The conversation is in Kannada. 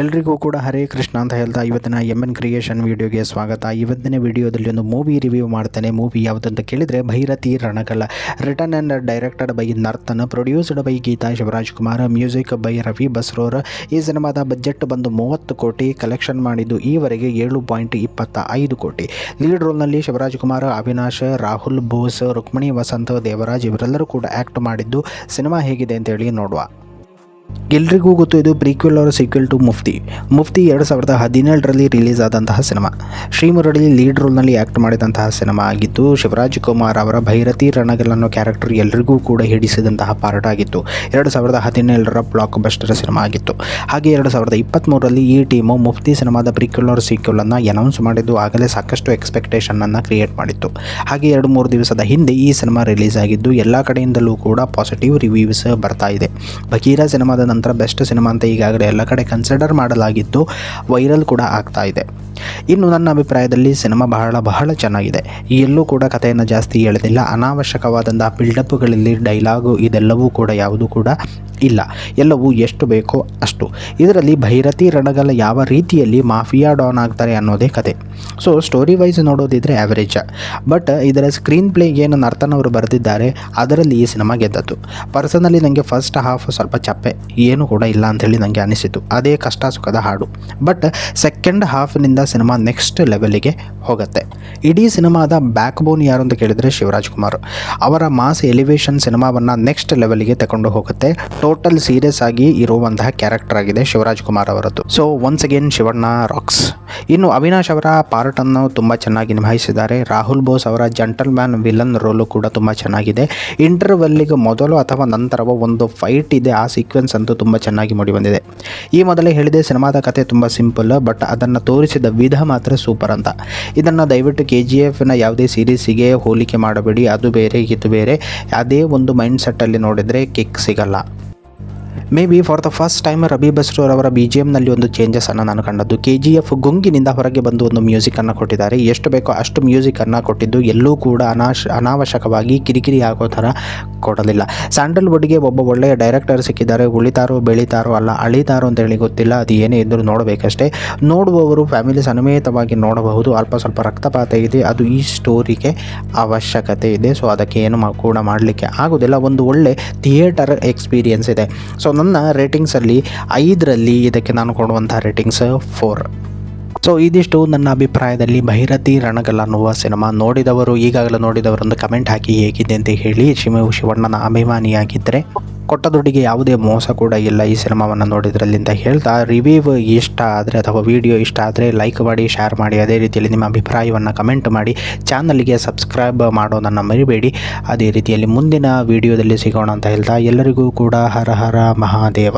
ಎಲ್ರಿಗೂ ಕೂಡ ಹರೇ ಕೃಷ್ಣ ಅಂತ ಹೇಳ್ತಾ ಇವತ್ತಿನ ಎನ್ ಕ್ರಿಯೇಷನ್ ವಿಡಿಯೋಗೆ ಸ್ವಾಗತ. ಇವತ್ತಿನ ವಿಡಿಯೋದಲ್ಲಿ ಒಂದು ಮೂವಿ ರಿವ್ಯೂ ಮಾಡ್ತೇನೆ. ಮೂವಿ ಯಾವುದಂತ ಕೇಳಿದರೆ Bhairathi Ranagal. Written and directed by Narthan, produced by Geetha Shivaraj Kumar, music by Ravi Basrur. ಈ ಸಿನಿಮಾದ ಬಜೆಟ್ ಬಂದು 30 ಕೋಟಿ, ಕಲೆಕ್ಷನ್ ಮಾಡಿದ್ದು ಈವರೆಗೆ 7.25 ಕೋಟಿ. ಲೀಡ್ ರೋಲ್ನಲ್ಲಿ ಶಿವರಾಜ್ ಕುಮಾರ್, ಅವಿನಾಶ್, ರಾಹುಲ್ ಬೋಸ್, ರುಕ್ಮಿಣಿ ವಸಂತ್, ದೇವರಾಜ್ ಇವರೆಲ್ಲರೂ ಕೂಡ ಆ್ಯಕ್ಟ್ ಮಾಡಿದ್ದು. ಸಿನಿಮಾ ಹೇಗಿದೆ ಅಂತೇಳಿ ನೋಡುವ. ಎಲ್ರಿಗೂ ಗೊತ್ತು, ಇದು prequel or sequel to Mufti 2017ರಲ್ಲಿ ರಿಲೀಸ್ ಆದಂತಹ ಸಿನಿಮಾ. ಶ್ರೀಮುರಳಿ ಲೀಡ್ ರೋಲ್ನಲ್ಲಿ ಆ್ಯಕ್ಟ್ ಮಾಡಿದಂತಹ ಸಿನಿಮಾ ಆಗಿತ್ತು. ಶಿವರಾಜ್ ಕುಮಾರ್ ಅವರ ಭೈರತಿ ರಣಗಲ್ ಅನ್ನೋ ಕ್ಯಾರೆಕ್ಟರ್ ಎಲ್ರಿಗೂ ಕೂಡ ಹಿಡಿಸಿದಂತಹ ಪಾರ್ಟ್ ಆಗಿತ್ತು. 2017ರ ಬ್ಲಾಕ್ ಬಸ್ಟರ್ ಸಿನಿಮಾ ಆಗಿತ್ತು. ಹಾಗೆ 2023ರಲ್ಲಿ ಈ ಟೀಮು ಮುಫ್ತಿ ಸಿನಿಮಾದ ಪ್ರೀಕ್ವೆಲ್ ಆರ್ ಸೀಕ್ವೆಲ್ ಅನ್ನು ಅನೌನ್ಸ್ ಮಾಡಿದ್ದು. ಆಗಲೇ ಸಾಕಷ್ಟು ಎಕ್ಸ್ಪೆಕ್ಟೇಷನ್ ಅನ್ನು ಕ್ರಿಯೇಟ್ ಮಾಡಿತ್ತು. ಹಾಗೆ 2-3 ದಿವಸದ ಹಿಂದೆ ಈ ಸಿನಿಮಾ ರಿಲೀಸ್ ಆಗಿದ್ದು ಎಲ್ಲ ಕಡೆಯಿಂದಲೂ ಕೂಡ ಪಾಸಿಟಿವ್ ರಿವ್ಯೂಸ್ ಬರ್ತಾ ಇದೆ. ಬಕೀರ ಸಿನಿಮಾದ ನಂತರ ಬೆಸ್ಟ್ ಸಿನಿಮಾ ಅಂತ ಈಗಾಗಲೇ ಎಲ್ಲ ಕಡೆ ಕನ್ಸಿಡರ್ ಮಾಡಲಾಗಿದ್ದು, ವೈರಲ್ ಕೂಡ ಆಗ್ತಾ ಇದೆ. ಇನ್ನು ನನ್ನ ಅಭಿಪ್ರಾಯದಲ್ಲಿ ಸಿನಿಮಾ ಬಹಳ ಚೆನ್ನಾಗಿದೆ. ಎಲ್ಲೂ ಕೂಡ ಕಥೆಯನ್ನು ಜಾಸ್ತಿ ಎಳೆದಿಲ್ಲ. ಅನಾವಶ್ಯಕವಾದಂತಹ ಬಿಲ್ಡಪ್ಗಳಲ್ಲಿ ಡೈಲಾಗು ಇದೆಲ್ಲವೂ ಕೂಡ ಯಾವುದೂ ಕೂಡ ಇಲ್ಲ. ಎಲ್ಲವೂ ಎಷ್ಟು ಬೇಕೋ ಅಷ್ಟು. ಇದರಲ್ಲಿ ಭೈರತಿ ರಣಗಲ್ ಯಾವ ರೀತಿಯಲ್ಲಿ ಮಾಫಿಯಾ ಡಾನ್ ಆಗ್ತಾರೆ ಅನ್ನೋದೇ ಕತೆ. ಸೊ ಸ್ಟೋರಿ ವೈಸ್ ನೋಡೋದಿದ್ರೆ ಆ್ಯಾವ್ರೇಜ್. ಬಟ್ ಇದರ ಸ್ಕ್ರೀನ್ ಪ್ಲೇ ಏನು ನರ್ತನ್ ಅವರು ಬರೆದಿದ್ದಾರೆ ಅದರಲ್ಲಿ ಈ ಸಿನಿಮಾ ಗೆದ್ದದ್ದು. ಪರ್ಸನಲಿ ನನಗೆ ಫಸ್ಟ್ ಹಾಫ್ ಸ್ವಲ್ಪ ಚಪ್ಪೆ, ಏನು ಕೂಡ ಇಲ್ಲ ಅಂಥೇಳಿ ನನಗೆ ಅನಿಸಿತು. ಅದೇ ಕಷ್ಟ ಸುಖದ ಹಾಡು. ಬಟ್ ಸೆಕೆಂಡ್ ಹಾಫ್ನಿಂದ ಸಿನಿಮಾ ನೆಕ್ಸ್ಟ್ ಲೆವೆಲಿಗೆ ಹೋಗುತ್ತೆ. ಇಡೀ ಸಿನಿಮಾದ ಬ್ಯಾಕ್ ಬೋನ್ ಯಾರು ಅಂತ ಕೇಳಿದರೆ ಶಿವರಾಜ್ ಕುಮಾರ್. ಅವರ ಮಾಸ್ ಎಲಿವೇಶನ್ ಸಿನಿಮಾವನ್ನು ನೆಕ್ಸ್ಟ್ ಲೆವೆಲ್ಗೆ ತಗೊಂಡು ಹೋಗುತ್ತೆ. ಟೋಟಲ್ ಸೀರಿಯಸ್ ಆಗಿ ಇರುವಂತಹ ಕ್ಯಾರೆಕ್ಟರ್ ಆಗಿದೆ ಶಿವರಾಜ್ ಕುಮಾರ್ ಅವರದ್ದು. So once again Shivanna rocks. ಇನ್ನು ಅವಿನಾಶ್ ಅವರ ಪಾರ್ಟನ್ನು ತುಂಬ ಚೆನ್ನಾಗಿ ನಿಭಾಯಿಸಿದ್ದಾರೆ. ರಾಹುಲ್ ಬೋಸ್ ಅವರ ಜಂಟಲ್ ಮ್ಯಾನ್ ವಿಲನ್ ರೋಲು ಕೂಡ ತುಂಬ ಚೆನ್ನಾಗಿದೆ. ಇಂಟರ್ವೆಲ್ಲಿಗೆ ಮೊದಲು ಅಥವಾ ನಂತರವೋ ಒಂದು ಫೈಟ್ ಇದೆ. ಆ ಸೀಕ್ವೆನ್ಸ್ ಅಂತೂ ತುಂಬ ಚೆನ್ನಾಗಿ ಮೂಡಿಬಂದಿದೆ. ಈ ಮೊದಲೇ ಹೇಳಿದೆ, ಸಿನಿಮಾದ ಕತೆ ತುಂಬ ಸಿಂಪಲ್, ಬಟ್ ಅದನ್ನು ತೋರಿಸಿದ ವಿಧ ಮಾತ್ರ ಸೂಪರ್ ಅಂತ. ಇದನ್ನು ದಯವಿಟ್ಟು KGFನ ಯಾವುದೇ ಸೀರೀಸಿಗೆ ಹೋಲಿಕೆ ಮಾಡಬೇಡಿ. ಅದು ಬೇರೆ ಇದು ಬೇರೆ. ಅದೇ ಒಂದು ಮೈಂಡ್ ಸೆಟ್ಟಲ್ಲಿ ನೋಡಿದರೆ ಕಿಕ್ ಸಿಗಲ್ಲ. Maybe for the first time Ravi Basrur ಅವರ BGMನಲ್ಲಿ ಒಂದು ಚೇಂಜಸನ್ನು ನಾನು ಕಂಡದ್ದು. KGF ಗುಂಗಿನಿಂದ ಹೊರಗೆ ಬಂದು ಒಂದು ಮ್ಯೂಸಿಕನ್ನು ಕೊಟ್ಟಿದ್ದಾರೆ. ಎಷ್ಟು ಬೇಕೋ ಅಷ್ಟು ಮ್ಯೂಸಿಕನ್ನು ಕೊಟ್ಟಿದ್ದು. ಎಲ್ಲೂ ಕೂಡ ಅನಾವಶ್ಯಕವಾಗಿ ಕಿರಿಕಿರಿ ಆಗೋ ಥರ ಕೊಡಲಿಲ್ಲ. ಸ್ಯಾಂಡಲ್ವುಡ್ಗೆ ಒಬ್ಬ ಒಳ್ಳೆಯ ಡೈರೆಕ್ಟರ್ ಸಿಕ್ಕಿದ್ದಾರೆ. ಉಳಿತಾರೋ ಬೆಳಿತಾರೋ ಅಲ್ಲ ಅಳಿತಾರೋ ಅಂತೇಳಿ ಗೊತ್ತಿಲ್ಲ. ಅದು ಏನೇ ಇದ್ದರೂ ನೋಡಬೇಕಷ್ಟೇ. ನೋಡುವವರು ಫ್ಯಾಮಿಲಿ ಸಮೇತವಾಗಿ ನೋಡಬಹುದು. ಅಲ್ಪ ಸ್ವಲ್ಪ ರಕ್ತಪಾತ ಇದೆ, ಅದು ಈ ಸ್ಟೋರಿಗೆ ಅವಶ್ಯಕತೆ ಇದೆ. ಸೊ ಅದಕ್ಕೆ ಏನು ಕೂಡ ಮಾಡಲಿಕ್ಕೆ ಆಗೋದಿಲ್ಲ. ಒಂದು ಒಳ್ಳೆ ಥಿಯೇಟರ್ ಎಕ್ಸ್ಪೀರಿಯನ್ಸ್ ಇದೆ. ಸೊ ನನ್ನ ರೇಟಿಂಗ್ಸಲ್ಲಿ 5ರಲ್ಲಿ ಇದಕ್ಕೆ ನಾನು ಕೊಡುವಂಥ ರೇಟಿಂಗ್ಸ್ 4. ಸೊ ಇದಿಷ್ಟು ನನ್ನ ಅಭಿಪ್ರಾಯದಲ್ಲಿ ಭೈರತಿ ರಣಗಲ್ ಅನ್ನುವ ಸಿನಿಮಾ. ಈಗಾಗಲೇ ನೋಡಿದವರೊಂದು ಕಮೆಂಟ್ ಹಾಕಿ ಹೇಗಿದೆ ಅಂತ ಹೇಳಿ. ಶಿವಣ್ಣನ ಅಭಿಮಾನಿಯಾಗಿದ್ದರೆ ಕೊಟ್ಟ ದುಡ್ಡಿಗೆ ಯಾವುದೇ ಮೋಸ ಕೂಡ ಇಲ್ಲ ಈ ಸಿನಿಮಾವನ್ನು ನೋಡಿದ್ರಲ್ಲಿ ಅಂತ ಹೇಳ್ತಾ, ರಿವ್ಯೂ ಇಷ್ಟ ಆದರೆ ಅಥವಾ ವಿಡಿಯೋ ಇಷ್ಟ ಆದರೆ ಲೈಕ್ ಮಾಡಿ, ಶೇರ್ ಮಾಡಿ. ಅದೇ ರೀತಿಯಲ್ಲಿ ನಿಮ್ಮ ಅಭಿಪ್ರಾಯವನ್ನು ಕಮೆಂಟ್ ಮಾಡಿ. ಚಾನಲ್ಗೆ ಸಬ್ಸ್ಕ್ರೈಬ್ ಮಾಡೋದನ್ನು ಮರಿಬೇಡಿ. ಅದೇ ರೀತಿಯಲ್ಲಿ ಮುಂದಿನ ವಿಡಿಯೋದಲ್ಲಿ ಸಿಗೋಣ ಅಂತ ಹೇಳ್ತಾ ಎಲ್ಲರಿಗೂ ಕೂಡ ಹರ ಹರ ಮಹಾದೇವ.